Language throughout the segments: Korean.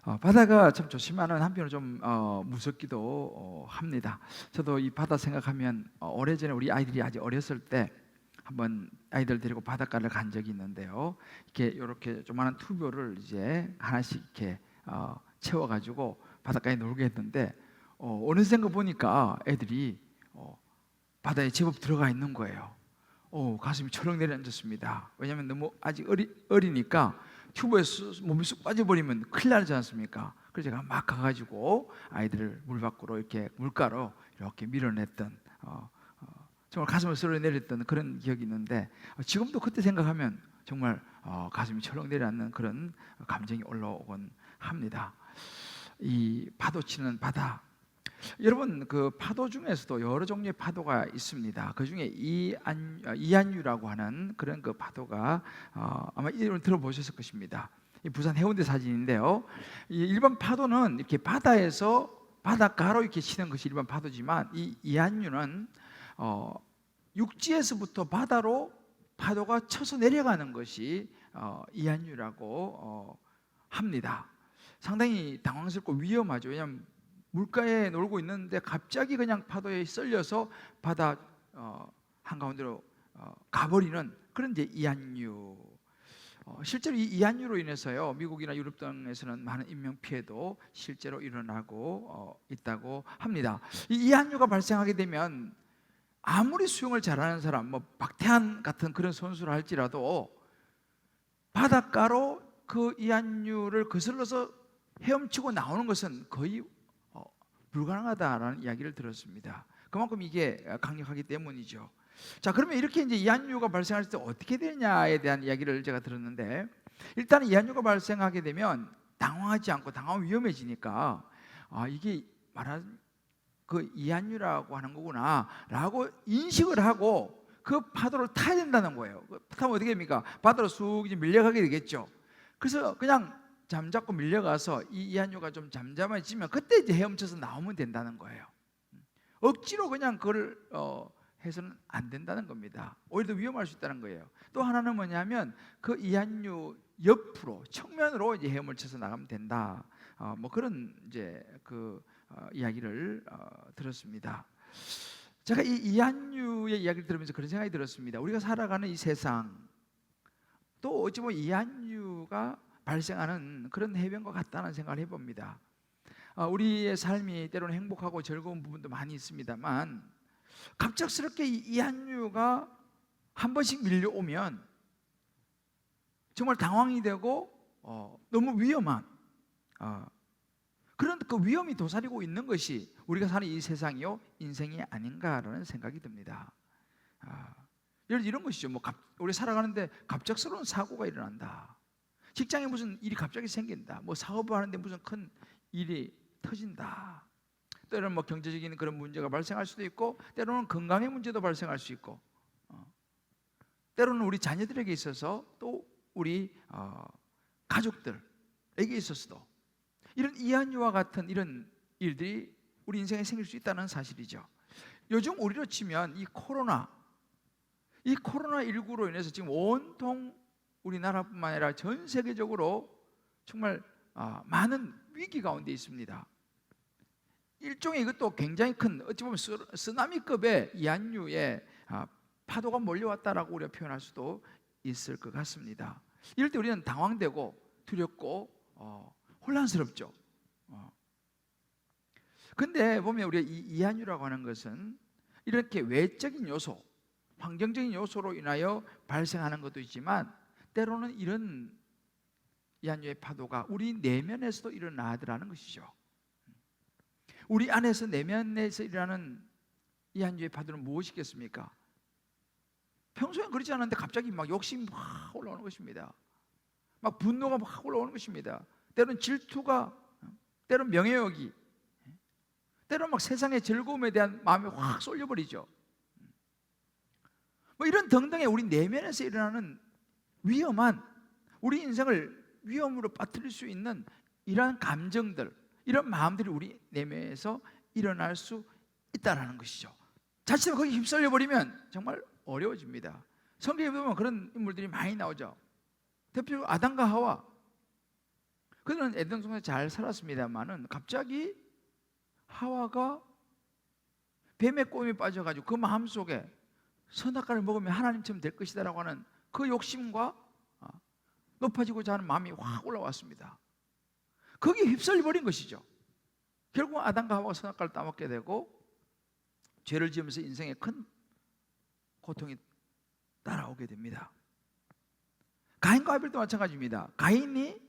바다가 참 좋지만은 한편으로 좀 무섭기도 합니다. 저도 이 바다 생각하면 오래전에 우리 아이들이 아직 어렸을 때 한번 아이들 데리고 바닷가를 간 적이 있는데요. 이렇게 조그마한 튜브를 이제 하나씩 이렇게 채워가지고 바닷가에 놀게 했는데 어느샌가 보니까 애들이 바다에 제법 들어가 있는 거예요. 가슴이 철렁 내려앉았습니다. 왜냐하면 너무 아직 어리니까 튜브에서 몸이 쑥 빠져버리면 큰일 나지 않습니까? 그래서 제가 막 가가지고 아이들을 물 밖으로 이렇게 물가로 이렇게 밀어냈던 정말 가슴을 쓸어내렸던 그런 기억이 있는데 지금도 그때 생각하면 정말 가슴이 철렁 내려앉는 그런 감정이 올라오곤 합니다. 이 파도 치는 바다, 여러분 그 파도 중에서도 여러 종류의 파도가 있습니다. 그 중에 이안유라고 하는 그런 그 파도가 아마 이름 들어보셨을 것입니다. 이 부산 해운대 사진인데요. 이 일반 파도는 이렇게 바다에서 바닷가로 이렇게 치는 것이 일반 파도지만 이 이안유는 육지에서부터 바다로 파도가 쳐서 내려가는 것이 이안유라고 합니다. 상당히 당황스럽고 위험하죠. 왜냐하면 물가에 놀고 있는데 갑자기 그냥 파도에 썰려서 바다 한가운데로 가버리는 그런 이제 이안유. 실제로 이 이안유로 인해서요 미국이나 유럽 등에서는 많은 인명 피해도 실제로 일어나고 있다고 합니다. 이 이안유가 발생하게 되면 아무리 수영을 잘하는 사람, 뭐 박태환 같은 그런 선수를 할지라도 바닷가로 그 이안유를 거슬러서 헤엄치고 나오는 것은 거의 불가능하다라는 이야기를 들었습니다. 그만큼 이게 강력하기 때문이죠. 자, 그러면 이렇게 이제 이안유가 발생할 때 어떻게 되냐에 대한 이야기를 제가 들었는데, 일단 이안유가 발생하게 되면 당황하지 않고 당황하면 위험해지니까 이게 말하는 그 이안유라고 하는 거구나라고 인식을 하고 그 파도를 타야 된다는 거예요. 타면 어떻게 됩니까? 바다로 쑥 이제 밀려가게 되겠죠. 그래서 그냥 잠자고 밀려가서 이 이안유가 좀 잠잠해지면 그때 이제 헤엄쳐서 나오면 된다는 거예요. 억지로 그냥 그걸 해서는 안 된다는 겁니다. 오히려 더 위험할 수 있다는 거예요. 또 하나는 뭐냐면 그 이안유 옆으로 측면으로 이제 헤엄을 쳐서 나가면 된다. 뭐 그런 이제 그 이야기를 들었습니다. 제가 이 이안유의 이야기를 들으면서 그런 생각이 들었습니다. 우리가 살아가는 이 세상, 또 어찌 보면 이안유가 발생하는 그런 해변과 같다는 생각을 해봅니다. 우리의 삶이 때로는 행복하고 즐거운 부분도 많이 있습니다만 갑작스럽게 이안유가 한 번씩 밀려오면 정말 당황이 되고 너무 위험한 그런 그 위험이 도사리고 있는 것이 우리가 사는 이 세상이요 인생이 아닌가라는 생각이 듭니다. 이런 것이죠. 뭐 우리 살아가는데 갑작스러운 사고가 일어난다. 직장에 무슨 일이 갑자기 생긴다. 뭐 사업을 하는데 무슨 큰 일이 터진다. 때로는 뭐 경제적인 그런 문제가 발생할 수도 있고, 때로는 건강의 문제도 발생할 수 있고, 때로는 우리 자녀들에게 있어서 또 우리 가족들에게 있어서도 이런 이안유와 같은 이런 일들이 우리 인생에 생길 수 있다는 사실이죠. 요즘 우리로 치면 이 코로나19로 인해서 지금 온통 우리나라뿐만 아니라 전 세계적으로 정말 많은 위기 가운데 있습니다. 일종의 이것도 굉장히 큰 어찌 보면 쓰나미급의 이안유의 파도가 몰려왔다라고 우리가 표현할 수도 있을 것 같습니다. 이럴 때 우리는 당황되고 두렵고 혼란스럽죠. 근데 보면 우리가 이 이안유라고 하는 것은 이렇게 외적인 요소, 환경적인 요소로 인하여 발생하는 것도 있지만 때로는 이런 이안유의 파도가 우리 내면에서도 일어나더라는 것이죠. 우리 안에서 내면에서 일어나는 이안유의 파도는 무엇이겠습니까? 평소엔 그렇지 않은데 갑자기 막 욕심이 막 올라오는 것입니다. 막 분노가 막 올라오는 것입니다. 때로는 질투가, 때로는 명예욕이, 때로는 막 세상의 즐거움에 대한 마음이 확 쏠려버리죠. 뭐 이런 등등의 우리 내면에서 일어나는 위험한, 우리 인생을 위험으로 빠뜨릴 수 있는 이러한 감정들, 이런 마음들이 우리 내면에서 일어날 수 있다는 것이죠. 자칫 거기 휩쓸려 버리면 정말 어려워집니다. 성경에 보면 그런 인물들이 많이 나오죠. 대표적으로 아담과 하와, 그들은 에덴 동산에 잘 살았습니다만은 갑자기 하와가 뱀의 꼬임에 빠져가지고 그 마음속에 선악과를 먹으면 하나님처럼 될 것이다라고 하는 그 욕심과 높아지고자 하는 마음이 확 올라왔습니다. 거기에 휩쓸려 버린 것이죠. 결국 아담과 하와가 선악과를 따먹게 되고 죄를 지으면서 인생에 큰 고통이 따라오게 됩니다. 가인과 아벨도 마찬가지입니다. 가인이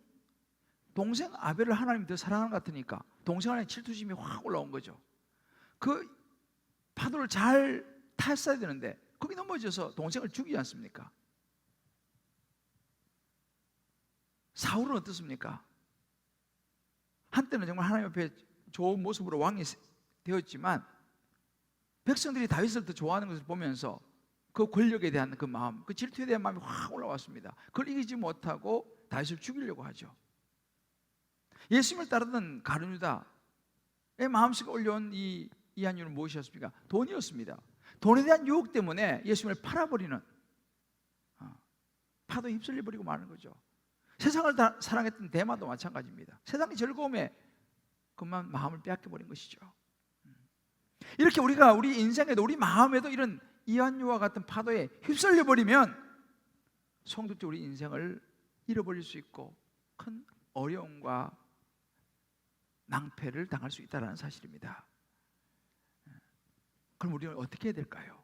동생 아벨을 하나님이 더 사랑하는 것 같으니까 동생 안에 질투심이 확 올라온 거죠. 그 파도를 잘 탔어야 되는데 거기 넘어져서 동생을 죽이지 않습니까? 사울은 어떻습니까? 한때는 정말 하나님 앞에 좋은 모습으로 왕이 되었지만 백성들이 다윗을 더 좋아하는 것을 보면서 그 권력에 대한 그 마음, 그 질투에 대한 마음이 확 올라왔습니다. 그걸 이기지 못하고 다윗을 죽이려고 하죠. 예수님을 따르던 가룟 유다의 마음속에 올려온 이 이한유는 무엇이었습니까? 돈이었습니다. 돈에 대한 유혹 때문에 예수님을 팔아버리는, 파도에 휩쓸려버리고 마는 거죠. 세상을 사랑했던 대마도 마찬가지입니다. 세상의 즐거움에 그만 마음을 빼앗겨버린 것이죠. 이렇게 우리가 우리 인생에도 우리 마음에도 이런 이한유와 같은 파도에 휩쓸려버리면 성도들 우리 인생을 잃어버릴 수 있고 큰 어려움과 낭패를 당할 수 있다는 사실입니다. 그럼 우리는 어떻게 해야 될까요?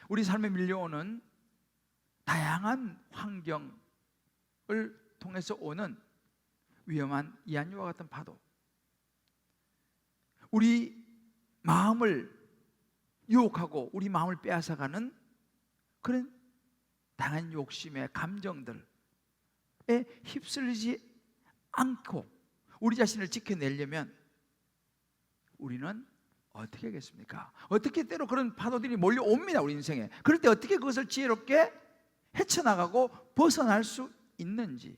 우리 삶에 밀려오는 다양한 환경을 통해서 오는 위험한 이한유와 같은 파도, 우리 마음을 유혹하고 우리 마음을 빼앗아가는 그런 다양한 욕심의 감정들에 휩쓸리지 않고 우리 자신을 지켜내려면 우리는 어떻게 하겠습니까? 어떻게 때로 그런 파도들이 몰려옵니다, 우리 인생에. 그럴 때 어떻게 그것을 지혜롭게 헤쳐나가고 벗어날 수 있는지.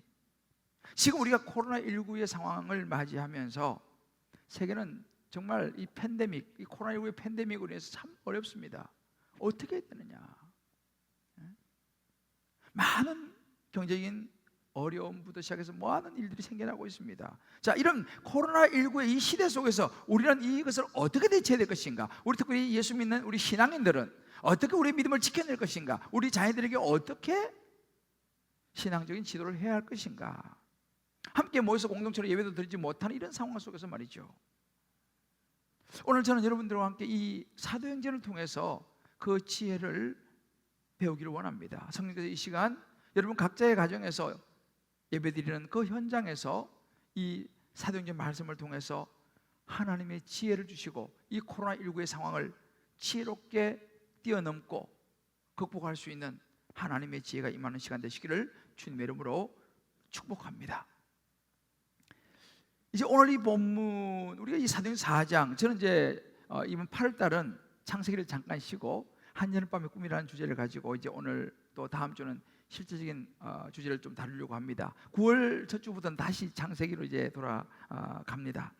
지금 우리가 코로나19의 상황을 맞이하면서 세계는 정말 이 팬데믹, 이 코로나19의 팬데믹으로 인해서 참 어렵습니다. 어떻게 해야 되느냐? 많은 경제적인 어려움부터 시작해서 많은 일들이 생겨나고 있습니다. 자, 이런 코로나19의 이 시대 속에서 우리는 이것을 어떻게 대처해야 될 것인가? 우리 특별히 예수 믿는 우리 신앙인들은 어떻게 우리의 믿음을 지켜낼 것인가? 우리 자녀들에게 어떻게 신앙적인 지도를 해야 할 것인가? 함께 모여서 공동체로 예배도 드리지 못하는 이런 상황 속에서 말이죠. 오늘 저는 여러분들과 함께 이 사도행전을 통해서 그 지혜를 배우기를 원합니다. 성령께서 이 시간 여러분 각자의 가정에서 예배드리는 그 현장에서 이 사도행전 말씀을 통해서 하나님의 지혜를 주시고 이 코로나19의 상황을 지혜롭게 뛰어넘고 극복할 수 있는 하나님의 지혜가 임하는 시간 되시기를 주님의 이름으로 축복합니다. 이제 오늘 이 본문, 우리가 이 사도행전 4장, 저는 이제 이번 8월달은 창세기를 잠깐 쉬고 한여름밤의 꿈이라는 주제를 가지고 이제 오늘 또 다음 주는 실제적인 주제를 좀 다루려고 합니다. 9월 첫 주부터는 다시 창세기로 이제 돌아갑니다.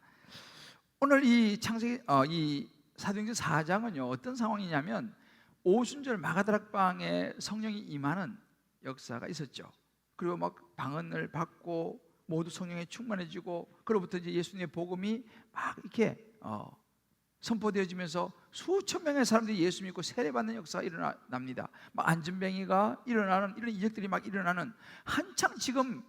오늘 이 창세기 이 사도행전 4장은요 어떤 상황이냐면 오순절 마가다락방에 성령이 임하는 역사가 있었죠. 그리고 막 방언을 받고 모두 성령에 충만해지고 그로부터 이제 예수님의 복음이 막 이렇게 선포되어지면서 수천 명의 사람들이 예수 믿고 세례받는 역사가 일어납니다. 막 안전뱅이가 일어나는 이런 이적들이 막 일어나는, 한창 지금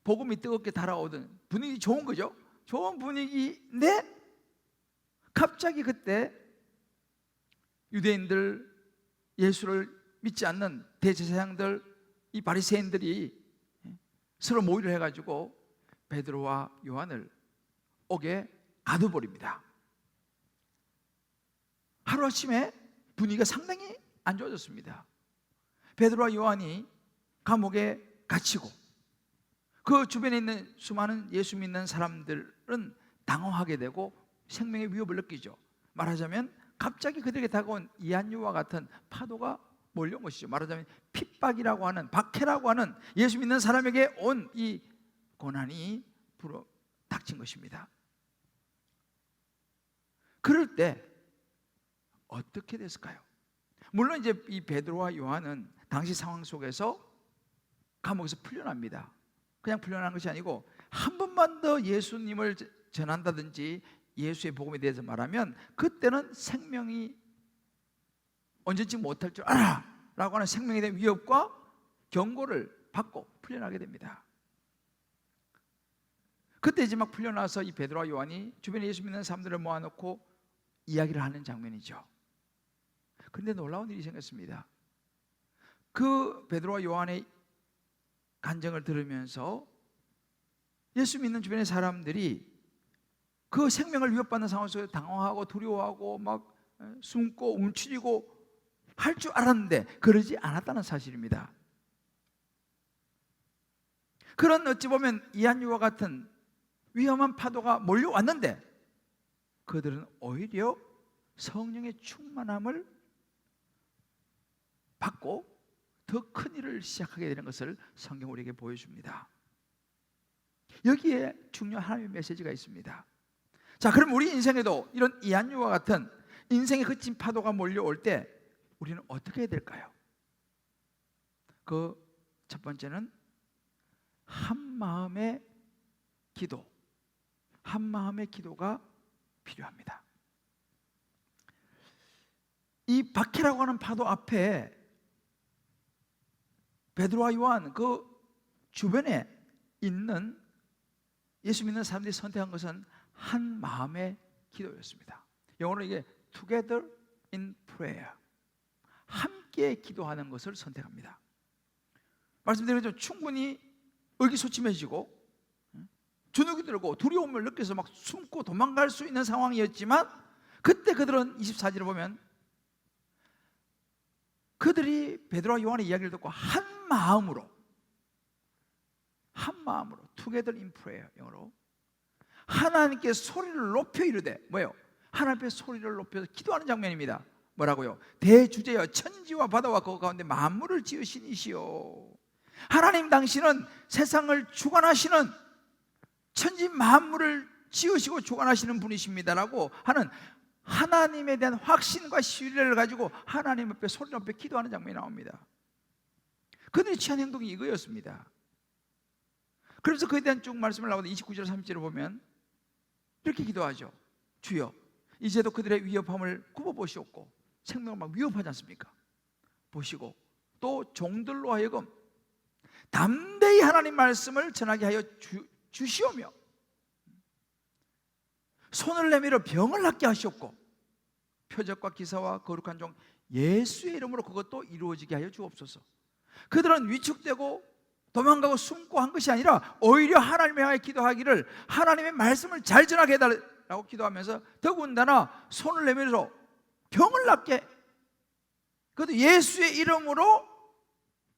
복음이 뜨겁게 달아오던 분위기 좋은 거죠. 좋은 분위기인데 갑자기 그때 유대인들, 예수를 믿지 않는 대제사장들, 이 바리새인들이 서로 모의를 해가지고 베드로와 요한을 옥에 가둬버립니다. 하루아침에 분위기가 상당히 안 좋아졌습니다. 베드로와 요한이 감옥에 갇히고 그 주변에 있는 수많은 예수 믿는 사람들은 당황하게 되고 생명의 위협을 느끼죠. 말하자면 갑자기 그들에게 다가온 이한유와 같은 파도가 몰려온 것이죠. 말하자면 핍박이라고 하는, 박해라고 하는 예수 믿는 사람에게 온 이 고난이 닥친 것입니다. 그럴 때 어떻게 됐을까요? 물론 이제 이 베드로와 요한은 당시 상황 속에서 감옥에서 풀려납니다. 그냥 풀려난 것이 아니고 한 번만 더 예수님을 전한다든지 예수의 복음에 대해서 말하면 그때는 생명이 언제쯤 못할 줄 알아 라고 하는 생명에 대한 위협과 경고를 받고 풀려나게 됩니다. 그때 이제 막 풀려나서 이 베드로와 요한이 주변에 예수 믿는 사람들을 모아놓고 이야기를 하는 장면이죠. 그런데 놀라운 일이 생겼습니다. 그 베드로와 요한의 간증을 들으면서 예수 믿는 주변의 사람들이 그 생명을 위협받는 상황 속에서 당황하고 두려워하고 막 숨고 움츠리고 할 줄 알았는데 그러지 않았다는 사실입니다. 그런 어찌 보면 이한유와 같은 위험한 파도가 몰려왔는데 그들은 오히려 성령의 충만함을 받고 더 큰 일을 시작하게 되는 것을 성경 우리에게 보여줍니다. 여기에 중요한 하나님의 메시지가 있습니다. 자, 그럼 우리 인생에도 이런 이한유와 같은 인생의 거친 파도가 몰려올 때 우리는 어떻게 해야 될까요? 그 첫 번째는 한 마음의 기도, 한 마음의 기도가 필요합니다. 이 박해라고 하는 파도 앞에 베드로와 요한 그 주변에 있는 예수 믿는 사람들이 선택한 것은 한 마음의 기도였습니다. 영어로 이게 together in prayer, 함께 기도하는 것을 선택합니다. 말씀드린 것처럼 충분히 의기소침해지고 주눅이 들고 두려움을 느껴서 막 숨고 도망갈 수 있는 상황이었지만 그때 그들은 24절을 보면 그들이 베드로와 요한의 이야기를 듣고 한 마음으로 together in prayer, 영어로 하나님께 소리를 높여 이르되 뭐예요? 하나님께 소리를 높여서 기도하는 장면입니다. 뭐라고요? 대주제여 천지와 바다와 그 가운데 만물을 지으신 이시오. 하나님 당신은 세상을 주관하시는 천지 만물을 지으시고 주관하시는 분이십니다라고 하는 하나님에 대한 확신과 신뢰를 가지고 하나님 앞에 소리 높여 기도하는 장면이 나옵니다. 그들이 취한 행동이 이거였습니다. 그래서 그에 대한 쭉 말씀을 나오는데 29절 30절을 보면 이렇게 기도하죠. 주여 이제도 그들의 위협함을 굽어보시옵고 생명을 막 위협하지 않습니까? 보시고 또 종들로 하여금 담대히 하나님 말씀을 전하게 하여 주시오며 손을 내밀어 병을 낫게 하시옵고 표적과 기사와 거룩한 종 예수의 이름으로 그것도 이루어지게 하여 주옵소서. 그들은 위축되고 도망가고 숨고 한 것이 아니라 오히려 하나님을 향해 기도하기를 하나님의 말씀을 잘 전하게 해달라고 기도하면서 더군다나 손을 내밀어 병을 낫게, 그것도 예수의 이름으로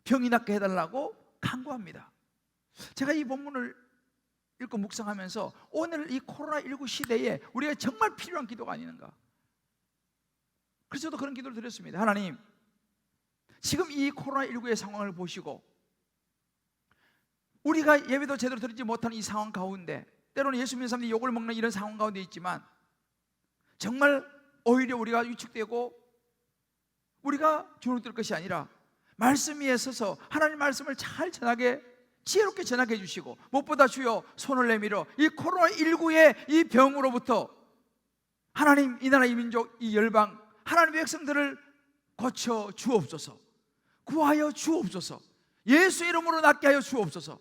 병이 낫게 해달라고 간구합니다. 제가 이 본문을 읽고 묵상하면서 오늘 이 코로나19 시대에 우리가 정말 필요한 기도가 아닌가. 그래서 저도 그런 기도를 드렸습니다. 하나님, 지금 이 코로나19의 상황을 보시고 우리가 예배도 제대로 드리지 못하는 이 상황 가운데 때로는 예수 믿는 사람들이 욕을 먹는 이런 상황 가운데 있지만 정말 오히려 우리가 위축되고 우리가 주눅들 것이 아니라 말씀 위에 서서 하나님 말씀을 잘 전하게 지혜롭게 전하게 해주시고 무엇보다 주여 손을 내밀어 이 코로나19의 이 병으로부터 하나님 이 나라 이 민족 이 열방 하나님의 백성들을 고쳐 주옵소서, 구하여 주옵소서, 예수 이름으로 낫게 하여 주옵소서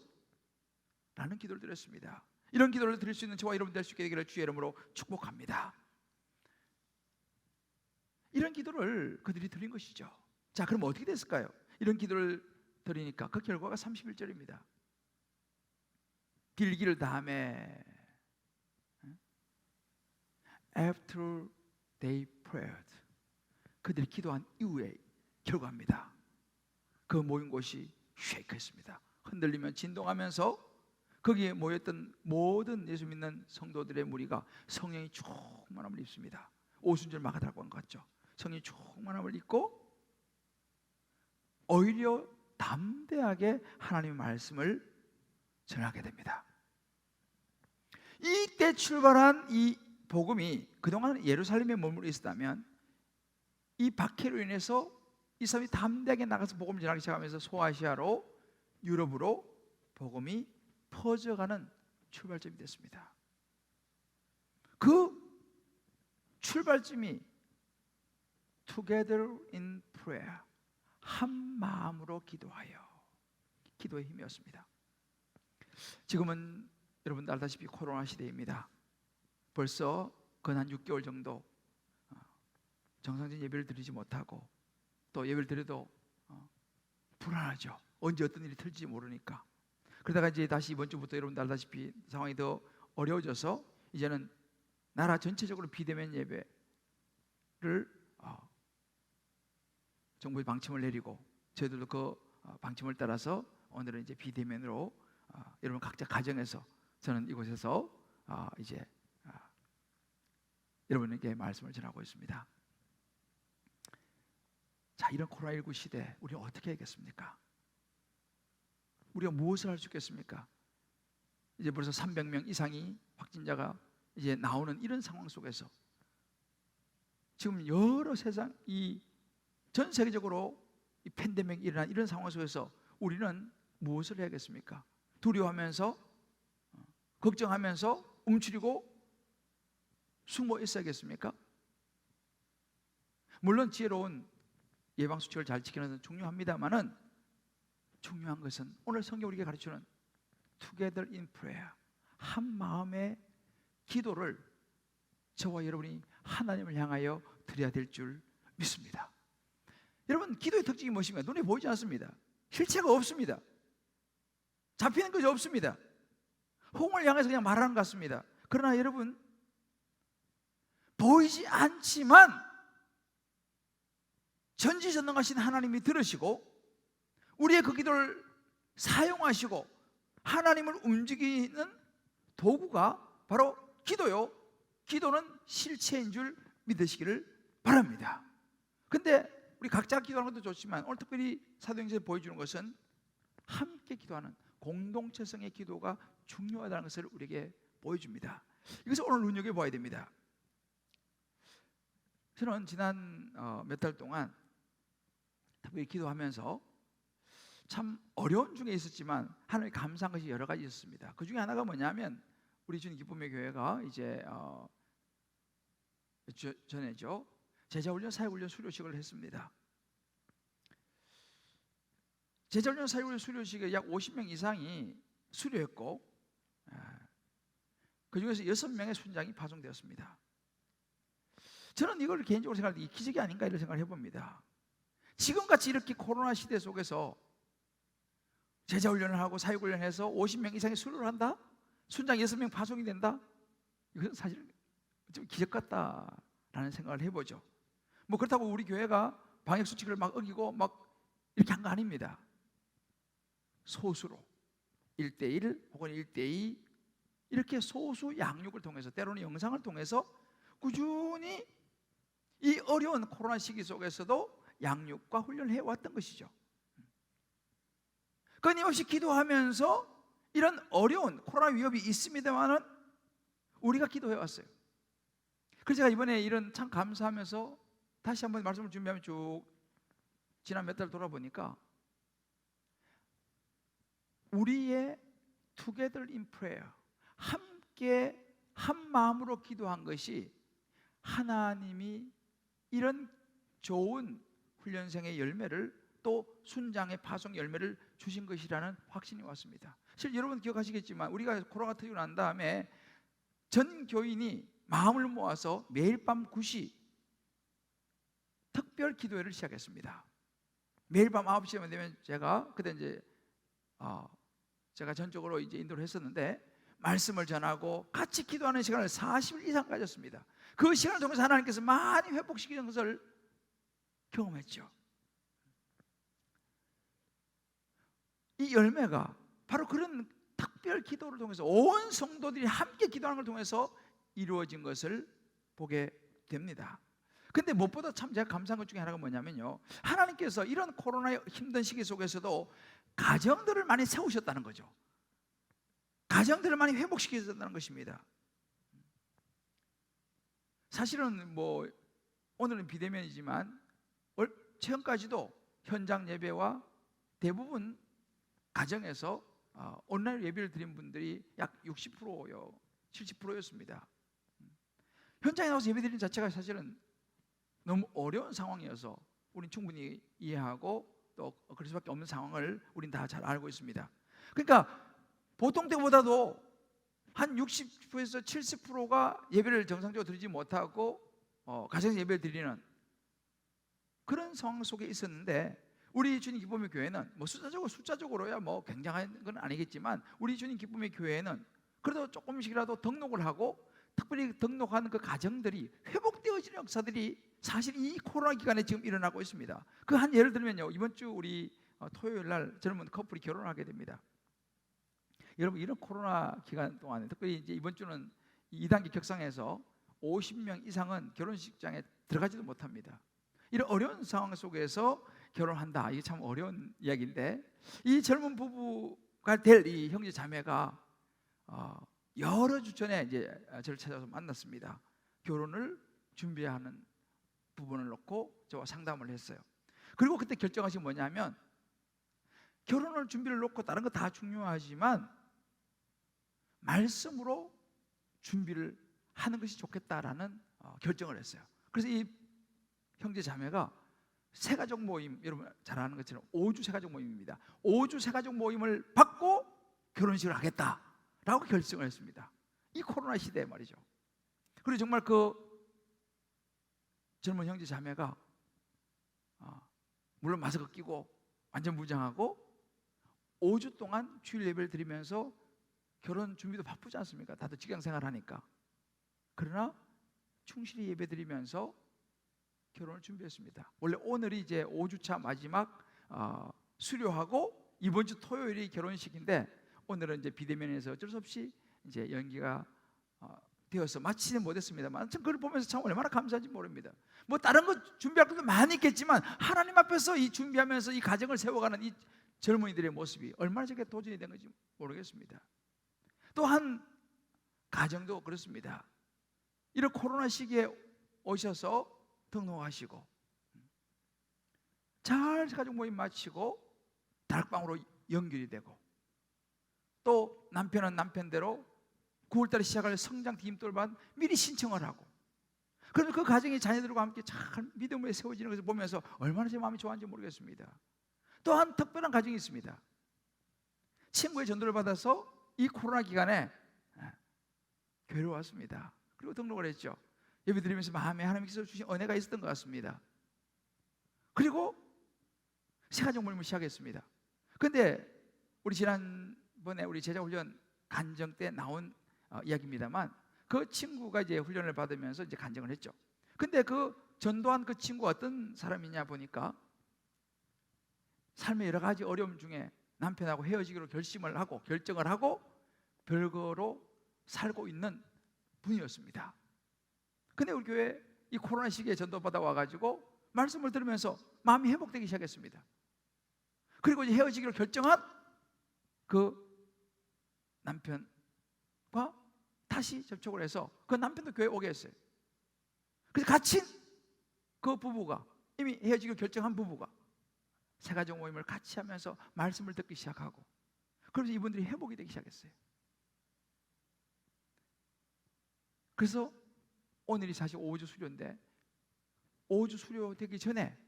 라는 기도를 드렸습니다. 이런 기도를 드릴 수 있는 저와 여러분 될 수 있게 되기를 주의 이름으로 축복합니다. 이런 기도를 그들이 드린 것이죠. 자, 그럼 어떻게 됐을까요? 이런 기도를 드리니까 그 결과가 31절입니다. 빌기를 다음에 After they prayed, 그들이 기도한 이후의 결과입니다. 그 모인 곳이 쉐이크했습니다. 흔들리며 진동하면서 거기에 모였던 모든 예수 믿는 성도들의 무리가 성령이 충만함을 입습니다. 오순절 마가다라고 한 것 같죠. 성령이 충만함을 입고 오히려 담대하게 하나님의 말씀을 전하게 됩니다. 이때 출발한 이 복음이 그동안 예루살렘에 머물러 있었다면 이 박해로 인해서 이 사람이 담대하게 나가서 복음을 전하기 시작하면서 소아시아로 유럽으로 복음이 퍼져가는 출발점이 됐습니다. 그 출발점이 Together in prayer, 한 마음으로 기도하여, 기도의 힘이었습니다. 지금은 여러분도 알다시피 코로나 시대입니다. 벌써 근 한 6개월 정도 정상적인 예배를 드리지 못하고, 또 예배를 드려도 불안하죠. 언제 어떤 일이 터질지 모르니까. 그러다가 이제 다시 이번 주부터 여러분도 알다시피 상황이 더 어려워져서 이제는 나라 전체적으로 비대면 예배를 정부의 방침을 내리고, 저희들도 그 방침을 따라서 오늘은 이제 비대면으로 여러분 각자 가정에서, 저는 이곳에서 이제 여러분에게 말씀을 전하고 있습니다. 자, 이런 코로나19 시대 우리 어떻게 하겠습니까? 우리가 무엇을 할 수 있겠습니까? 이제 벌써 300명 이상이 확진자가 이제 나오는 이런 상황 속에서 지금 여러 세상 전 세계적으로 이 팬데믹이 일어난 이런 상황 속에서 우리는 무엇을 해야겠습니까? 두려워하면서, 걱정하면서 움츠리고 숨어 있어야겠습니까? 물론 지혜로운 예방수칙을 잘 지키는 것은 중요합니다만은, 중요한 것은 오늘 성경 우리에게 가르치는 Together in prayer, 한 마음의 기도를 저와 여러분이 하나님을 향하여 드려야 될 줄 믿습니다. 여러분, 기도의 특징이 무엇입니까? 눈에 보이지 않습니다. 실체가 없습니다. 잡히는 것이 없습니다. 홍을 향해서 그냥 말하는 것 같습니다. 그러나 여러분, 보이지 않지만 전지전능하신 하나님이 들으시고 우리의 그 기도를 사용하시고 하나님을 움직이는 도구가 바로 기도요, 기도는 실체인 줄 믿으시기를 바랍니다. 근데 우리 각자 기도하는 것도 좋지만 오늘 특별히 사도행전에서 보여주는 것은 함께 기도하는 공동체성의 기도가 중요하다는 것을 우리에게 보여줍니다. 이것을 오늘 눈여겨봐야 됩니다. 저는 지난 몇 달 동안 특별히 기도하면서 참 어려운 중에 있었지만 하나님께 감사한 것이 여러 가지 있었습니다. 그 중에 하나가 뭐냐면, 우리 주님 기쁨의 교회가 이제 전에죠, 제자훈련, 사역훈련, 수료식을 했습니다. 제자훈련, 사역훈련, 수료식에 약 50명 이상이 수료했고, 그 중에서 6명의 순장이 파송되었습니다. 저는 이걸 개인적으로 생각할 때 이 기적이 아닌가 이런 생각을 해봅니다. 지금같이 이렇게 코로나 시대 속에서 제자훈련을 하고 사역훈련을 해서 50명 이상의 수료를 한다? 순장 6명 파송이 된다? 이것은 사실 좀 기적 같다라는 생각을 해보죠. 뭐 그렇다고 우리 교회가 방역수칙을 막 어기고 막 이렇게 한 거 아닙니다. 소수로 1대1 혹은 1대2 이렇게 소수 양육을 통해서, 때로는 영상을 통해서 꾸준히 이 어려운 코로나 시기 속에서도 양육과 훈련을 해왔던 것이죠. 끊임없이 기도하면서 이런 어려운 코로나 위협이 있습니다만은 우리가 기도해왔어요. 그래서 제가 이번에 이런 참 감사하면서 다시 한번 말씀을 준비하면 쭉 지난 몇 달 돌아보니까 우리의 Together in prayer, 함께 한 마음으로 기도한 것이 하나님이 이런 좋은 훈련생의 열매를, 또 순장의 파송 열매를 주신 것이라는 확신이 왔습니다. 사실 여러분 기억하시겠지만 우리가 코로나가 터지고 난 다음에 전 교인이 마음을 모아서 매일 밤 9시 특별 기도회를 시작했습니다. 매일 밤 9시만 되면 제가 그때 이제 제가 전적으로 이제 인도를 했었는데 말씀을 전하고 같이 기도하는 시간을 40일 이상 가졌습니다. 그 시간을 통해서 하나님께서 많이 회복시키는 것을 경험했죠. 이 열매가 바로 그런 특별 기도를 통해서 온 성도들이 함께 기도하는 걸 통해서 이루어진 것을 보게 됩니다. 근데 무엇보다 참 제가 감사한 것 중에 하나가 뭐냐면요, 하나님께서 이런 코로나의 힘든 시기 속에서도 가정들을 많이 세우셨다는 거죠. 가정들을 많이 회복시키셨다는 것입니다. 사실은 뭐 오늘은 비대면이지만 최근까지도 현장 예배와 대부분 가정에서 온라인 예배를 드린 분들이 약 60%요, 70%였습니다. 현장에 나와서 예배 드리는 자체가 사실은 너무 어려운 상황이어서 우린 충분히 이해하고 또 그럴 수밖에 없는 상황을 우린 다 잘 알고 있습니다. 그러니까 보통 때보다도 한 60%에서 70%가 예배를 정상적으로 드리지 못하고 가정에서 예배를 드리는 그런 상황 속에 있었는데, 우리 주님 기쁨의 교회는 뭐 숫자적으로야 뭐 굉장한 건 아니겠지만, 우리 주님 기쁨의 교회는 그래도 조금씩이라도 등록을 하고, 특별히 등록하는 그 가정들이 회복되어지는 역사들이 사실 이 코로나 기간에 지금 일어나고 있습니다. 그 한 예를 들면요, 이번 주 우리 토요일 날 젊은 커플이 결혼을 하게 됩니다. 여러분, 이런 코로나 기간 동안에 특별히 이제 이번 주는 2단계 격상에서 50명 이상은 결혼식장에 들어가지도 못합니다. 이런 어려운 상황 속에서 결혼한다, 이게 참 어려운 이야기인데, 이 젊은 부부가 될 이 형제 자매가 여러 주 전에 이제 저를 찾아서 만났습니다. 결혼을 준비하는 부분을 놓고 저와 상담을 했어요. 그리고 그때 결정하신 게 뭐냐면, 결혼을 준비를 놓고 다른 거 다 중요하지만 말씀으로 준비를 하는 것이 좋겠다라는 결정을 했어요. 그래서 이 형제 자매가 새가족 모임, 여러분 잘 아는 것처럼 5주 새가족 모임입니다. 5주 새가족 모임을 받고 결혼식을 하겠다라고 결정을 했습니다. 이 코로나 시대에 말이죠. 그리고 정말 그 젊은 형제 자매가 물론 마스크 끼고 완전 무장하고 5주 동안 주일 예배를 드리면서 결혼 준비도 바쁘지 않습니까? 다들 직장 생활하니까. 그러나 충실히 예배 드리면서 결혼을 준비했습니다. 원래 오늘이 이제 5주차 마지막 수료하고 이번 주 토요일이 결혼식인데, 오늘은 이제 비대면에서 어쩔 수 없이 이제 연기가 되어서 마치지는 못했습니다만, 참 그걸 보면서 참 얼마나 감사한지 모릅니다. 뭐 다른 거 준비할 것도 많이 있겠지만 하나님 앞에서 이 준비하면서 이 가정을 세워가는 이 젊은이들의 모습이 얼마나 저게 도전이 된 건지 모르겠습니다. 또 한 가정도 그렇습니다. 이런 코로나 시기에 오셔서 등록하시고 잘 가족 모임 마치고 다락방으로 연결이 되고, 또 남편은 남편대로 9월달에 시작할 성장 디딤돌반 미리 신청을 하고, 그러면 그 가정의 자녀들과 함께 잘 믿음으로 세워지는 것을 보면서 얼마나 제 마음이 좋아하는지 모르겠습니다. 또 한 특별한 가정이 있습니다. 친구의 전도를 받아서 이 코로나 기간에 교회로 왔습니다. 그리고 등록을 했죠. 예배 드리면서 마음에 하나님께서 주신 은혜가 있었던 것 같습니다. 그리고 새가족 모임을 시작했습니다. 그런데 우리 지난번에 우리 제자훈련 간정 때 나온 이야기입니다만, 그 친구가 이제 훈련을 받으면서 이제 간증을 했죠. 근데 그 전도한 그 친구가 어떤 사람이냐 보니까, 삶의 여러 가지 어려움 중에 남편하고 헤어지기로 결심을 하고 결정을 하고 별거로 살고 있는 분이었습니다. 근데 우리 교회 이 코로나 시기에 전도받아 와가지고 말씀을 들으면서 마음이 회복되기 시작했습니다. 그리고 이제 헤어지기로 결정한 그 남편과 다시 접촉을 해서 그 남편도 교회에 오게 했어요. 그래서 갇힌 그 부부가, 이미 헤어지기로 결정한 부부가 새가족 모임을 같이 하면서 말씀을 듣기 시작하고, 그래서 이분들이 회복이 되기 시작했어요. 그래서 오늘이 사실 5주 수료인데, 5주 수료되기 전에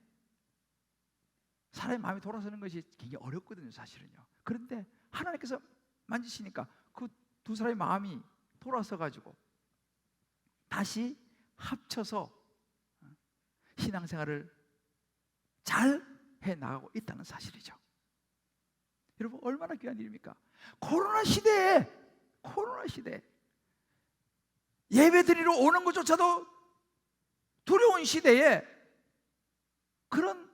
사람의 마음이 돌아서는 것이 굉장히 어렵거든요, 사실은요. 그런데 하나님께서 만지시니까 그 두 사람의 마음이 돌아서 가지고 다시 합쳐서 신앙생활을 잘 해나가고 있다는 사실이죠. 여러분, 얼마나 귀한 일입니까? 코로나 시대에 예배드리러 오는 것조차도 두려운 시대에 그런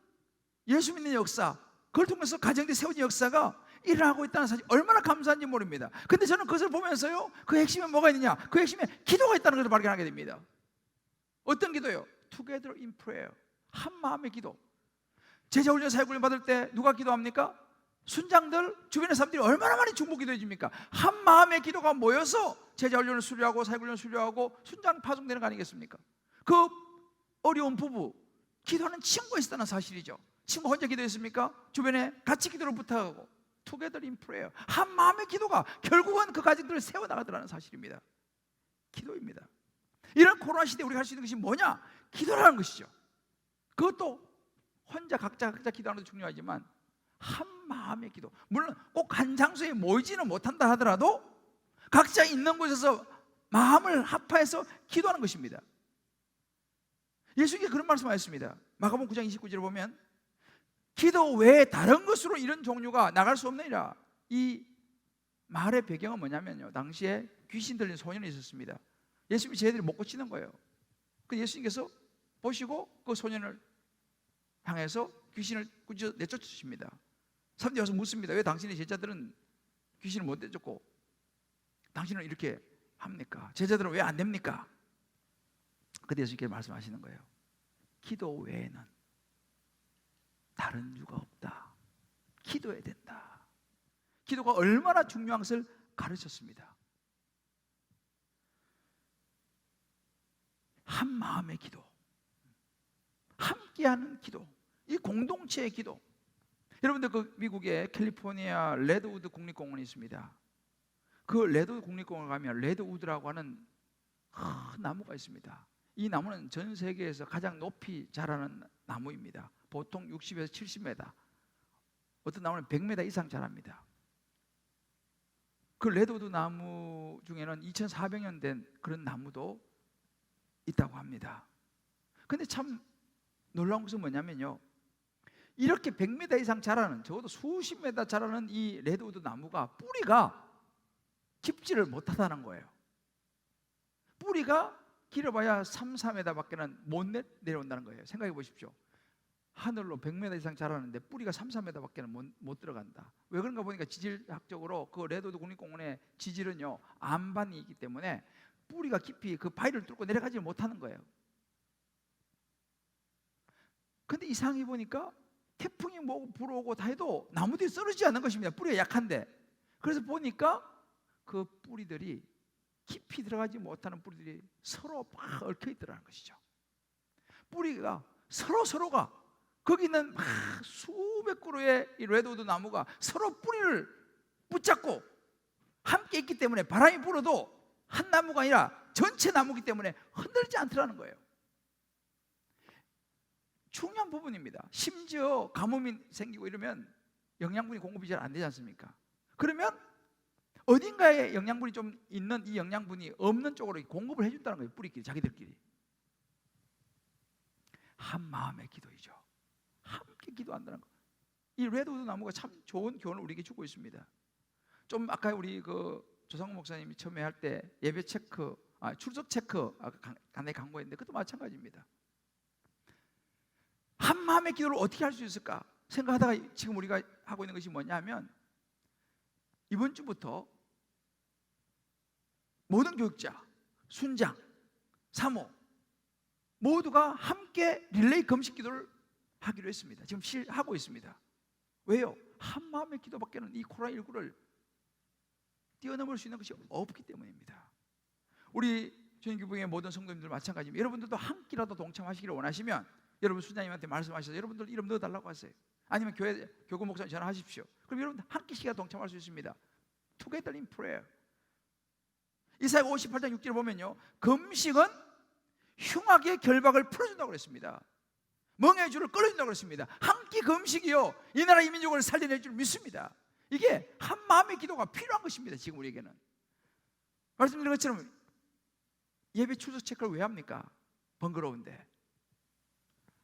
예수 믿는 역사, 그걸 통해서 가정들이 세워진 역사가 일어나고 있다는 사실, 얼마나 감사한지 모릅니다. 근데 저는 그것을 보면서요, 그 핵심에 뭐가 있느냐, 그 핵심에 기도가 있다는 것을 발견하게 됩니다. 어떤 기도요? Together in prayer, 한 마음의 기도. 제자훈련 사역훈련 받을 때 누가 기도합니까? 순장들, 주변의 사람들이 얼마나 많이 중보 기도해줍니까? 한 마음의 기도가 모여서 제자훈련을 수료하고 사역훈련을 수료하고 순장 파송되는 거 아니겠습니까? 그 어려운 부부, 기도하는 친구가 있었다는 사실이죠. 친구 혼자 기도했습니까? 주변에 같이 기도를 부탁하고 together in prayer. 한 마음의 기도가 결국은 그 가정들을 세워나가더라는 사실입니다. 기도입니다. 이런 코로나 시대에 우리가 할 수 있는 것이 뭐냐? 기도라는 것이죠. 그것도 혼자 각자 기도하는 것도 중요하지만 한 마음의 기도. 물론 꼭 한 장소에 모이지는 못한다 하더라도 각자 있는 곳에서 마음을 합하여서 기도하는 것입니다. 예수님께서 그런 말씀하셨습니다. 마가복음 9장 29절에 보면 기도 외에 다른 것으로 이런 종류가 나갈 수 없느니라. 이 말의 배경은 뭐냐면요, 당시에 귀신 들린 소년이 있었습니다. 예수님이 쟤들이 못 고치는 거예요. 그 예수님께서 보시고 그 소년을 향해서 귀신을 꾸짖어 내쫓으십니다. 사람들이 와서 묻습니다. 왜 당신의 제자들은 귀신을 못 내쫓고 당신은 이렇게 합니까? 제자들은 왜 안 됩니까? 그때 예수님께서 말씀하시는 거예요. 기도 외에는 다른 이유가 없다. 기도해야 된다. 기도가 얼마나 중요한 것을 가르쳤습니다. 한 마음의 기도, 함께하는 기도, 이 공동체의 기도. 여러분들 그 미국의 캘리포니아 레드우드 국립공원이 있습니다. 그 레드우드 국립공원에 가면 레드우드라고 하는 큰 나무가 있습니다. 이 나무는 전 세계에서 가장 높이 자라는 나무입니다. 보통 60에서 70m, 어떤 나무는 100m 이상 자랍니다. 그 레드우드 나무 중에는 2400년 된 그런 나무도 있다고 합니다. 근데 참 놀라운 것은 뭐냐면요, 이렇게 100m 이상 자라는, 적어도 수십 메다 자라는 이 레드우드 나무가 뿌리가 깊지를 못하다는 거예요. 뿌리가 길어봐야 3, 4m 밖에는 못 내려온다는 거예요. 생각해 보십시오. 하늘로 100m 이상 자라는데 뿌리가 3, 4m 밖에는 못 들어간다. 왜 그런가 보니까 지질학적으로 그 레드우드 국립공원의 지질은요, 안반이 있기 때문에 뿌리가 깊이 그 바위를 뚫고 내려가지 못하는 거예요. 근데 이상하게 보니까 태풍이 불어오고 다 해도 나무들이 쓰러지지 않는 것입니다. 뿌리가 약한데. 그래서 보니까 그 뿌리들이, 깊이 들어가지 못하는 뿌리들이 서로 막 얽혀 있더라는 것이죠. 뿌리가 서로가 거기 있는 막 수백 그루의 이 레드우드 나무가 서로 뿌리를 붙잡고 함께 있기 때문에 바람이 불어도 한 나무가 아니라 전체 나무이기 때문에 흔들리지 않더라는 거예요. 중요한 부분입니다. 심지어 가뭄이 생기고 이러면 영양분이 공급이 잘 안 되지 않습니까? 그러면 어딘가에 영양분이 좀 있는 이 영양분이 없는 쪽으로 공급을 해준다는 거예요. 뿌리끼리, 자기들끼리. 한 마음의 기도이죠. 함께 기도한다는 거. 이 레드우드 나무가 참 좋은 교훈을 우리에게 주고 있습니다. 좀 아까 우리 그 조상우 목사님이 처음에 할 때 예배 체크, 출석 체크 간단히 강조했는데 그것도 마찬가지입니다. 한 마음의 기도를 어떻게 할 수 있을까 생각하다가 지금 우리가 하고 있는 것이 뭐냐면, 이번 주부터 모든 교육자, 순장, 사모 모두가 함께 릴레이 금식 기도를 하기로 했습니다. 지금 하고 있습니다. 왜요? 한 마음의 기도밖에는 이 코로나19를 뛰어넘을 수 있는 것이 없기 때문입니다. 우리 주님교회의 모든 성도님들 마찬가지입니다. 여러분들도 한 끼라도 동참하시기를 원하시면 여러분 순장님한테 말씀하셔서 여러분들 이름 넣어달라고 하세요. 아니면 교구 목사님 전화하십시오. 그럼 여러분 한 끼씩이나 동참할 수 있습니다. Together in prayer. 이사야 58장 6절에 보면요, 금식은 흉악의 결박을 풀어준다고 그랬습니다. 멍에의 줄을 끌어준다고 그랬습니다. 한 끼 금식이요, 이 나라 이 민족을 살려낼 줄 믿습니다. 이게 한 마음의 기도가 필요한 것입니다. 지금 우리에게는. 말씀드린 것처럼 예배 출석 체크를 왜 합니까? 번거로운데.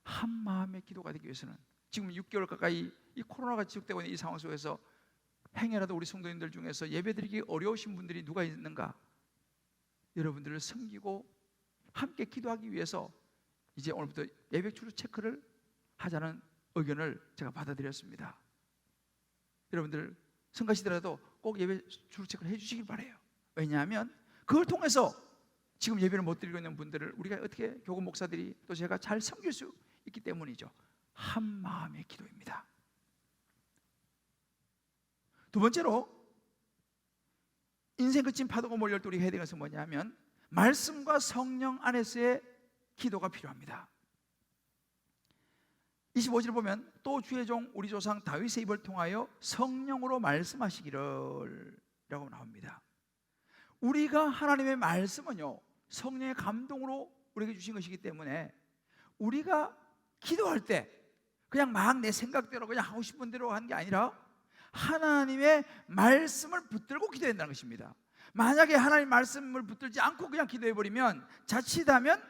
한 마음의 기도가 되기 위해서는 지금 6개월 가까이 이 코로나가 지속되고 있는 이 상황 속에서 행여라도 우리 성도님들 중에서 예배드리기 어려우신 분들이 누가 있는가? 여러분들을 섬기고 함께 기도하기 위해서 이제 오늘부터 예배 출석 체크를 하자는 의견을 제가 받아들였습니다. 여러분들 성가시더라도 꼭 예배 출석 체크를 해주시길 바라요. 왜냐하면 그걸 통해서 지금 예배를 못 드리고 있는 분들을 우리가 어떻게 교구 목사들이 또 제가 잘 섬길 수 있기 때문이죠. 한 마음의 기도입니다. 두 번째로 인생 그친 파도가 몰려올 때 우리가 해야 되는 것은 뭐냐면 말씀과 성령 안에서의 기도가 필요합니다. 25절 보면 또 주의 종 우리 조상 다윗의 입을 통하여 성령으로 말씀하시기를 라고 나옵니다. 우리가 하나님의 말씀은요, 성령의 감동으로 우리에게 주신 것이기 때문에 우리가 기도할 때 그냥 막 내 생각대로 그냥 하고 싶은 대로 하는 게 아니라 하나님의 말씀을 붙들고 기도해야 된다는 것입니다. 만약에 하나님 말씀을 붙들지 않고 그냥 기도해버리면 자칫하면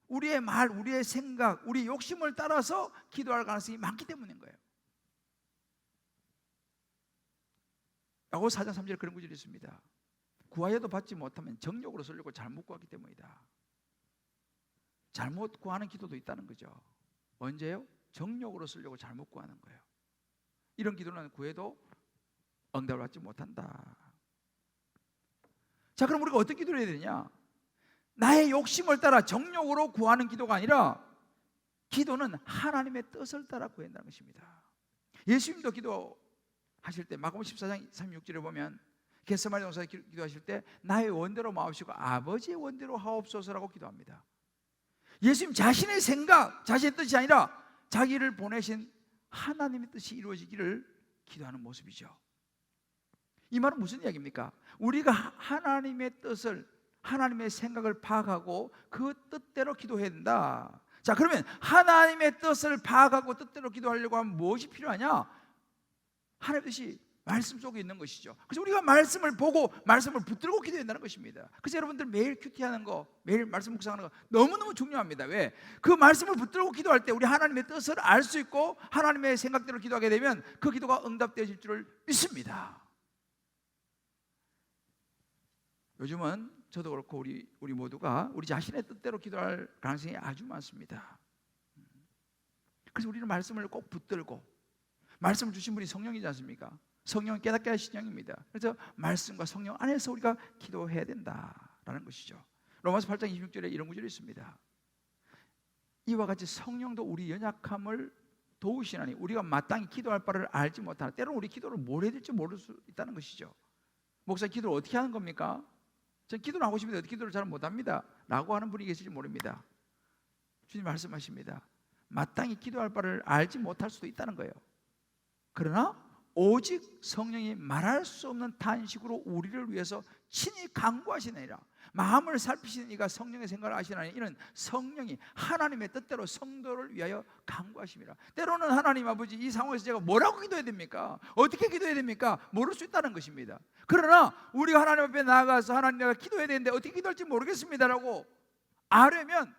우리의 말, 우리의 생각, 우리 욕심을 따라서 기도할 가능성이 많기 때문인 거예요. 야고보 4장 3절에 그런 구절이 있습니다. 구하여도 받지 못하면 정욕으로 쓰려고 잘못 구하기 때문이다. 잘못 구하는 기도도 있다는 거죠. 언제요? 정욕으로 쓰려고 잘못 구하는 거예요. 이런 기도는 구해도 응답을 받지 못한다. 자, 그럼 우리가 어떻게 기도를 해야 되느냐? 나의 욕심을 따라 정욕으로 구하는 기도가 아니라 기도는 하나님의 뜻을 따라 구한다는 것입니다. 예수님도 기도하실 때 마가복음 14장 36절에 보면 겟세마네 동산에 기도하실 때 나의 원대로 마옵시고 아버지의 원대로 하옵소서라고 기도합니다. 예수님 자신의 생각, 자신의 뜻이 아니라 자기를 보내신 하나님의 뜻이 이루어지기를 기도하는 모습이죠. 이 말은 무슨 이야기입니까? 우리가 하나님의 뜻을, 하나님의 생각을 파악하고 그 뜻대로 기도해야 된다. 자, 그러면 하나님의 뜻을 파악하고 뜻대로 기도하려고 하면 무엇이 필요하냐? 하나님의 뜻이 말씀 속에 있는 것이죠. 그래서 우리가 말씀을 보고 말씀을 붙들고 기도해야 된다는 것입니다. 그래서 여러분들 매일 큐티하는 거, 매일 말씀 묵상하는 거 너무너무 중요합니다. 왜? 그 말씀을 붙들고 기도할 때 우리 하나님의 뜻을 알 수 있고 하나님의 생각대로 기도하게 되면 그 기도가 응답되어질 줄을 믿습니다. 요즘은 저도 그렇고 우리 모두가 우리 자신의 뜻대로 기도할 가능성이 아주 많습니다. 그래서 우리는 말씀을 꼭 붙들고, 말씀을 주신 분이 성령이지 않습니까? 성령은 깨닫게 하신 영입니다. 그래서 말씀과 성령 안에서 우리가 기도해야 된다라는 것이죠. 로마서 8장 26절에 이런 구절이 있습니다. 이와 같이 성령도 우리 연약함을 도우시나니 우리가 마땅히 기도할 바를 알지 못하나. 때로는 우리 기도를 뭘 해야 될지 모를 수 있다는 것이죠. 목사, 기도를 어떻게 하는 겁니까? 전 기도를 하고 싶은데 어떻게 기도를 잘 못합니다 라고 하는 분이 계실지 모릅니다. 주님 말씀하십니다. 마땅히 기도할 바를 알지 못할 수도 있다는 거예요. 그러나 오직 성령이 말할 수 없는 탄식으로 우리를 위해서 친히 간구하시느니라. 마음을 살피시는 이가 성령의 생각을 아시나니 이는 성령이 하나님의 뜻대로 성도를 위하여 간구하심이라. 때로는 하나님 아버지, 이 상황에서 제가 뭐라고 기도해야 됩니까? 어떻게 기도해야 됩니까? 모를 수 있다는 것입니다. 그러나 우리가 하나님 앞에 나아가서 하나님, 내가 기도해야 되는데 어떻게 기도할지 모르겠습니다라고 아뢰면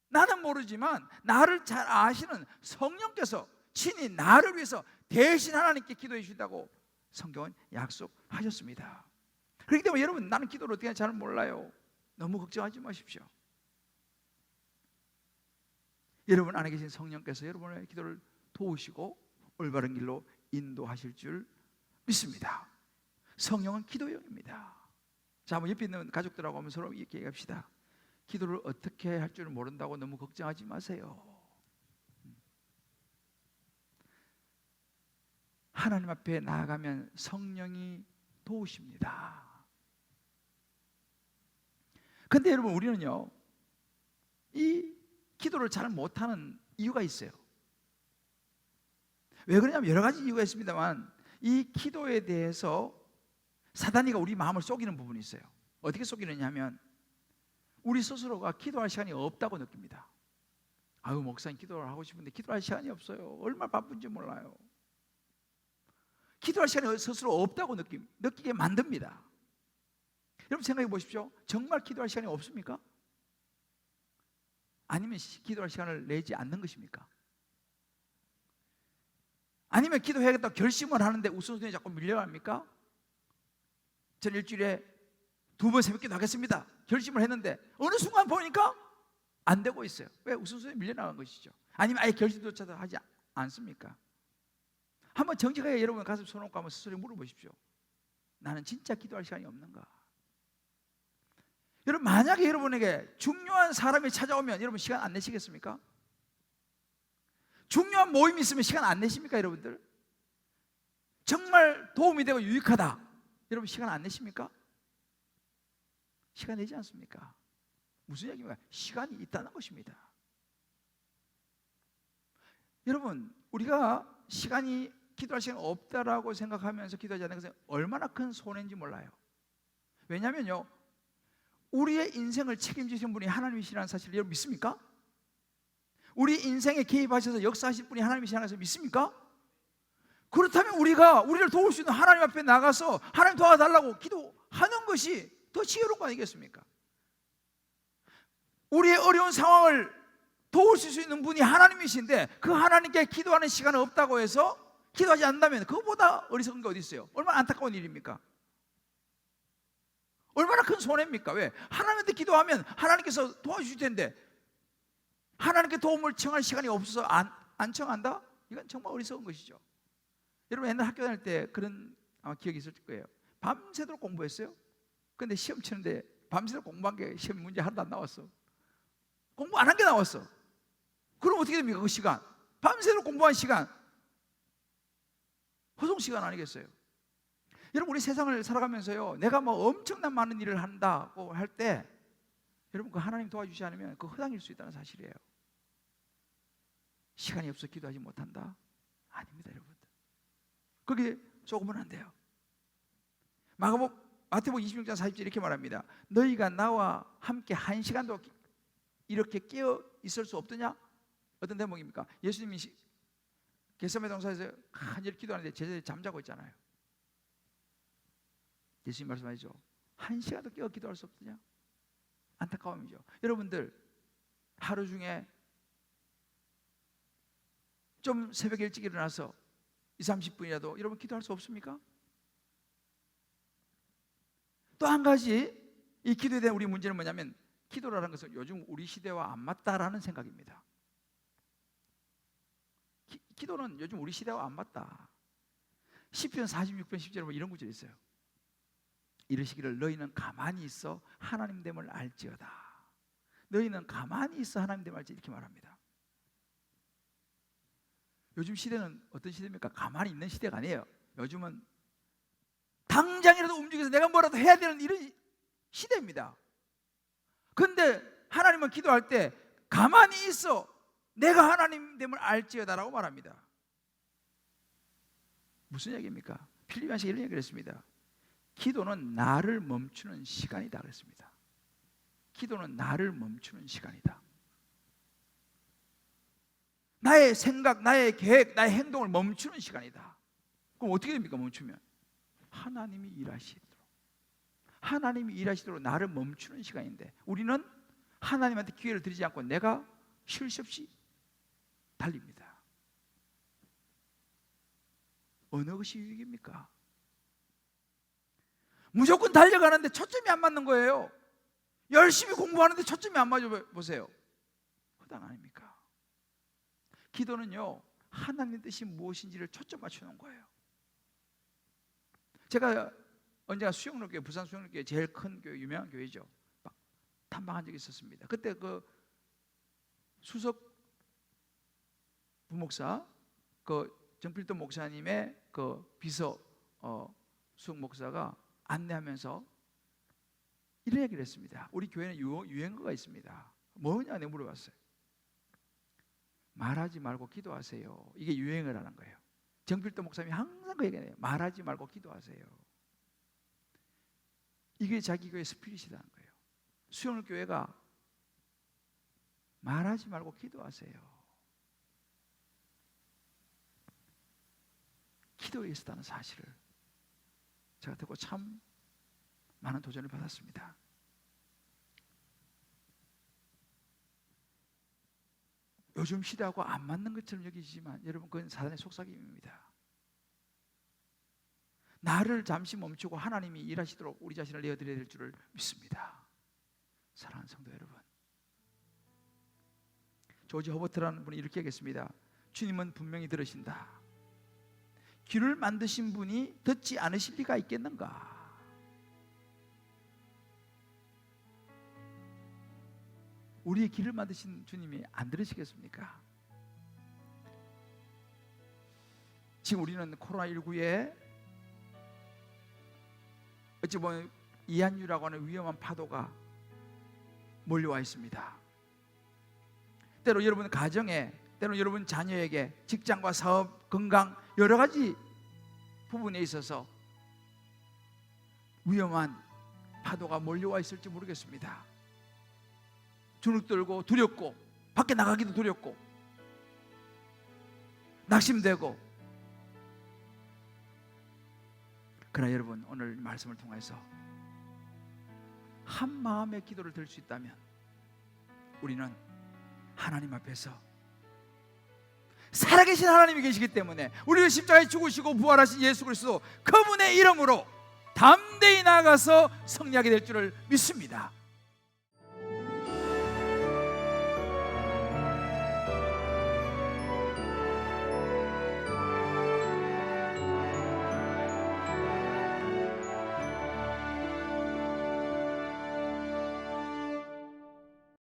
나는 모르지만 나를 잘 아시는 성령께서 친히 나를 위해서 대신 하나님께 기도해 주신다고 성경은 약속하셨습니다. 그렇기 때문에 여러분, 나는 기도를 어떻게 하는지 잘 몰라요. 너무 걱정하지 마십시오. 여러분 안에 계신 성령께서 여러분의 기도를 도우시고 올바른 길로 인도하실 줄 믿습니다. 성령은 기도의 영입니다. 자, 한번 옆에 있는 가족들하고 한번 서로 이렇게 얘기합시다. 기도를 어떻게 할 줄 모른다고 너무 걱정하지 마세요. 하나님 앞에 나아가면 성령이 도우십니다. 근데 여러분, 우리는요, 이 기도를 잘 못하는 이유가 있어요. 왜 그러냐면 여러 가지 이유가 있습니다만 이 기도에 대해서 사단이가 우리 마음을 속이는 부분이 있어요. 어떻게 속이느냐 하면 우리 스스로가 기도할 시간이 없다고 느낍니다. 아유, 목사님 기도를 하고 싶은데 기도할 시간이 없어요. 얼마나 바쁜지 몰라요. 기도할 시간이 스스로 없다고 느끼게 만듭니다. 여러분 생각해 보십시오. 정말 기도할 시간이 없습니까? 아니면 기도할 시간을 내지 않는 것입니까? 아니면 기도해야겠다고 결심을 하는데 우선순위에 자꾸 밀려갑니까? 전 일주일에 2번 새벽기도 하겠습니다 결심을 했는데 어느 순간 보니까 안 되고 있어요. 왜? 우선순위에 밀려나간 것이죠. 아니면 아예 결심조차도 하지 않습니까? 한번 정직하게 여러분 가슴 손놓고 한번 스스로 물어보십시오. 나는 진짜 기도할 시간이 없는가? 여러분, 만약에 여러분에게 중요한 사람이 찾아오면 여러분 시간 안 내시겠습니까? 중요한 모임이 있으면 시간 안 내십니까, 여러분들? 정말 도움이 되고 유익하다, 여러분 시간 안 내십니까? 시간 내지 않습니까? 무슨 얘기입니까? 시간이 있다는 것입니다. 여러분, 우리가 기도할 시간이 없다라고 생각하면서 기도하지 않는 것은 얼마나 큰 손해인지 몰라요. 왜냐하면요, 우리의 인생을 책임지시는 분이 하나님이시라는 사실을 여러분 믿습니까? 우리 인생에 개입하셔서 역사하실 분이 하나님이시라는 것을 믿습니까? 그렇다면 우리를 도울 수 있는 하나님 앞에 나가서 하나님 도와달라고 기도하는 것이 더 지혜로운 거 아니겠습니까? 우리의 어려운 상황을 도우실 수 있는 분이 하나님이신데 그 하나님께 기도하는 시간은 없다고 해서 기도하지 않는다면 그것보다 어리석은 게 어디 있어요? 얼마나 안타까운 일입니까? 얼마나 큰 손해입니까? 왜? 하나님한테 기도하면 하나님께서 도와주실 텐데 하나님께 도움을 청할 시간이 없어서 안 청한다? 이건 정말 어리석은 것이죠. 여러분, 옛날 학교 다닐 때 그런 기억이 있을 거예요. 밤새도록 공부했어요. 근데 시험 치는데 밤새도록 공부한 게 시험 문제 하나도 안 나왔어. 공부 안 한 게 나왔어. 그럼 어떻게 됩니까? 그 시간, 밤새도록 공부한 시간, 허송 시간 아니겠어요? 여러분, 우리 세상을 살아가면서요, 내가 뭐 엄청난 많은 일을 한다고 할 때 여러분, 그 하나님 도와주지 않으면 그 허당일 수 있다는 사실이에요. 시간이 없어 기도하지 못한다? 아닙니다, 여러분. 그게 조금은 안 돼요. 마태복음 26장 40절 이렇게 말합니다. 너희가 나와 함께 한 시간도 이렇게 깨어 있을 수 없더냐? 어떤 대목입니까? 예수님이 겟세마네 동산에서 간절히 기도하는데 제자들이 잠자고 있잖아요. 예수님 말씀하시죠. 한 시간도 깨어 기도할 수 없더냐? 안타까움이죠. 여러분들, 하루 중에 좀 새벽에 일찍 일어나서 20-30분이라도 여러분 기도할 수 없습니까? 또 한 가지 이 기도에 대한 우리 문제는 뭐냐면, 기도라는 것은 요즘 우리 시대와 안 맞다라는 생각입니다. 기도는 요즘 우리 시대와 안 맞다. 시편 46편 10절에 보면 이런 구절이 있어요. 이르시기를 너희는 가만히 있어 하나님 됨을 알지어다. 너희는 가만히 있어 하나님 됨을 알지, 이렇게 말합니다. 요즘 시대는 어떤 시대입니까? 가만히 있는 시대가 아니에요. 요즘은 당장이라도 움직여서 내가 뭐라도 해야 되는 이런 시대입니다. 그런데 하나님은 기도할 때 가만히 있어 내가 하나님 됨을 알지어다라고 말합니다. 무슨 얘기입니까? 필리핀 시 이런 얘기를 했습니다. 기도는 나를 멈추는 시간이다 그랬습니다. 기도는 나를 멈추는 시간이다. 나의 생각, 나의 계획, 나의 행동을 멈추는 시간이다. 그럼 어떻게 됩니까? 멈추면 하나님이 일하시도록 나를 멈추는 시간인데, 우리는 하나님한테 기회를 드리지 않고 내가 쉴 새 없이 달립니다. 어느 것이 유익입니까? 무조건 달려가는데 초점이 안 맞는 거예요. 열심히 공부하는데 초점이 안 맞아 보세요. 허당 아닙니까? 기도는요, 하나님의 뜻이 무엇인지를 초점 맞추는 거예요. 제가 언제가 수영로교회, 부산 수영로교회 제일 큰 교회, 유명한 교회죠. 탐방한 적이 있었습니다. 그때 그 수석 부목사, 그 정필도 목사님의 그 비서 수석 목사가 안내하면서 이런 얘기를 했습니다. 우리 교회는 유행어가 있습니다. 뭐냐 내가 물어봤어요. 말하지 말고 기도하세요. 이게 유행어라는 거예요. 정필도 목사님이 항상 그 얘기해요. 말하지 말고 기도하세요. 이게 자기 교회 스피릿이라는 거예요. 수영을 교회가 말하지 말고 기도하세요. 기도에 있었다는 사실을 제가 듣고 참 많은 도전을 받았습니다. 요즘 시대하고 안 맞는 것처럼 여기지만 여러분, 그건 사단의 속삭임입니다. 나를 잠시 멈추고 하나님이 일하시도록 우리 자신을 내어드려야 될 줄을 믿습니다. 사랑하는 성도 여러분, 조지 허버트라는 분이 이렇게 얘기했습니다. 주님은 분명히 들으신다. 귀를 만드신 분이 듣지 않으실 리가 있겠는가? 우리의 귀를 만드신 주님이 안 들으시겠습니까? 지금 우리는 코로나19에 어찌 보면 이한류라고 하는 위험한 파도가 몰려와 있습니다. 때로 여러분 가정에 때로는 여러분 자녀에게 직장과 사업, 건강 여러 가지 부분에 있어서 위험한 파도가 몰려와 있을지 모르겠습니다. 주눅들고 두렵고 밖에 나가기도 두렵고 낙심되고. 그러나 여러분, 오늘 말씀을 통해서 한 마음의 기도를 들 수 있다면 우리는 하나님 앞에서 살아계신 하나님이 계시기 때문에 우리를 십자가에 죽으시고 부활하신 예수 그리스도 그분의 이름으로 담대히 나아가서 승리하게 될 줄을 믿습니다.